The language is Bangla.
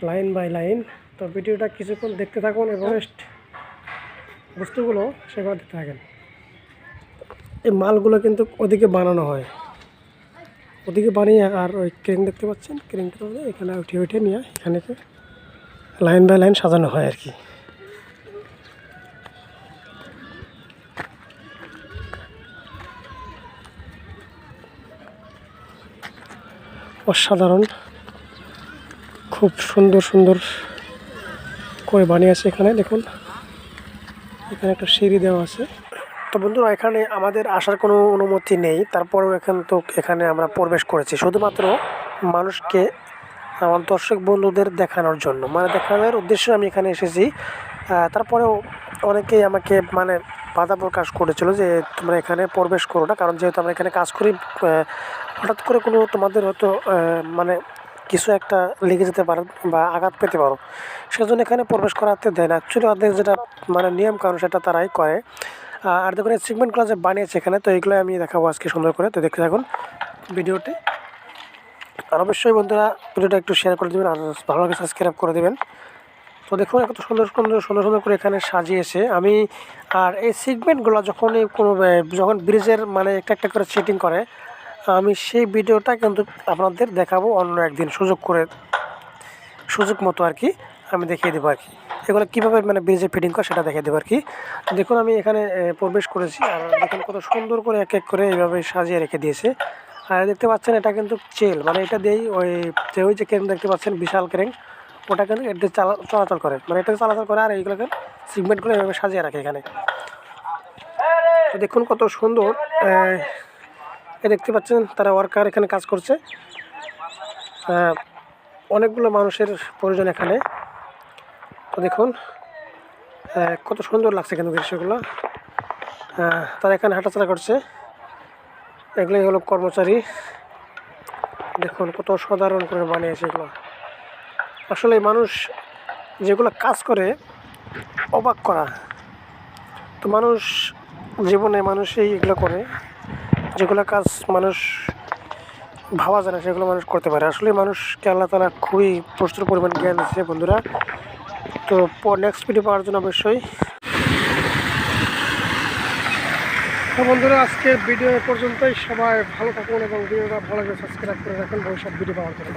Line by line. তো ভিডিওটা কিছুক্ষণ দেখতে থাকুন এবং বস্তুগুলো সেগুলো দেখতে থাকেন। এই মালগুলো কিন্তু ওদিকে বানানো হয়, ওদিকে বানিয়ে আর ওই ক্রেন দেখতে পাচ্ছেন, ক্রেনটা এখানে উঠে নিয়ে এখানে লাইন বাই লাইন সাজানো হয় আর কি। অসাধারণ, খুব সুন্দর সুন্দর করে বানিয়েছে। এখানে দেখুন, এখানে একটা সিঁড়ি দেওয়া আছে। তো বন্ধুরা, এখানে আমাদের আসার কোনো অনুমতি নেই, তারপরেও এখানে আমরা প্রবেশ করেছি শুধুমাত্র মানুষকে, আমার দর্শক বন্ধুদের দেখানোর জন্য, মানে দেখানোর উদ্দেশ্যে আমি এখানে এসেছি। তারপরেও অনেকেই আমাকে মানে বাধা প্রকাশ করেছিল যে তোমরা এখানে প্রবেশ করো না, কারণ যেহেতু আমরা এখানে কাজ করি, হঠাৎ করে কোনো তোমাদের হয়তো মানে কিছু একটা লেগে যেতে পারে বা আঘাত পেতে পারো, সেজন্য এখানে প্রবেশ করাতে দেয় না। অ্যাকচুয়ালি ওদের যেটা মানে নিয়ম কারণ সেটা তারাই করে। আর দেখুন, এই সিগমেন্টগুলো যে বানিয়েছে এখানে, তো এইগুলো আমি দেখাবো আজকে সুন্দর করে। তো দেখতে থাকুন ভিডিওটি, আর অবশ্যই বন্ধুরা ভিডিওটা একটু শেয়ার করে দেবেন আর ভালো লাগে সাবস্ক্রাইব করে দেবেন। তো দেখুন কত সুন্দর সুন্দর সুন্দর সুন্দর করে এখানে সাজিয়েছে। আমি আর এই সিগমেন্টগুলো যখন ব্রিজের মানে একটা একটা করে সেটিং করে, আমি সেই ভিডিওটা কিন্তু আপনাদের দেখাবো অন্য একদিন, সুযোগ মতো আর কি, আমি দেখিয়ে দেবো আর কি। এগুলো কীভাবে মানে ব্রিজে ফিটিং করে সেটা দেখিয়ে দেবো আর কি। দেখুন আমি এখানে প্রবেশ করেছি, আর দেখুন কত সুন্দর করে এক এক করে এইভাবে সাজিয়ে রেখে দিয়েছে। আর দেখতে পাচ্ছেন এটা কিন্তু চেল, মানে এটা দিয়েই ওই যে ক্রেন দেখতে পাচ্ছেন, বিশাল ক্রেন, ওটা কিন্তু এটা চলাচল করে, মানে এটা চলাচল করে। আর এইগুলোকে সিগমেন্টগুলো এভাবে সাজিয়ে রাখে এখানে। তো দেখুন কত সুন্দর, দেখতে পাচ্ছেন তারা ওয়ার্কার এখানে কাজ করছে। অনেকগুলো মানুষের প্রয়োজন এখানে। তো দেখুন কত সুন্দর লাগছে কিন্তু দৃশ্যগুলো। তারা এখানে হাঁটাচলা করছে, এগুলোই হলো কর্মচারী। দেখুন কত সাধারণ করে বানিয়েছে এগুলো। আসলে মানুষ যেগুলো কাজ করে অবাক করা। তো মানুষ জীবনে মানুষই এগুলো করে, যেগুলো কাজ মানুষ ভাবা যায় না সেগুলো মানুষ করতে পারে। আসলে মানুষকে আল্লাহ তাআলা খুবই প্রচুর পরিমাণ জ্ঞান দিচ্ছে বন্ধুরা। তো নেক্সট ভিডিও পাওয়ার জন্য অবশ্যই। তো বন্ধুরা, আজকের ভিডিও এ পর্যন্তই। সবাই ভালো থাকুন এবং ভিডিওটা ভালো করে সাবস্ক্রাইব করে রাখুন ভবিষ্যৎ ভিডিও পাওয়ার জন্য।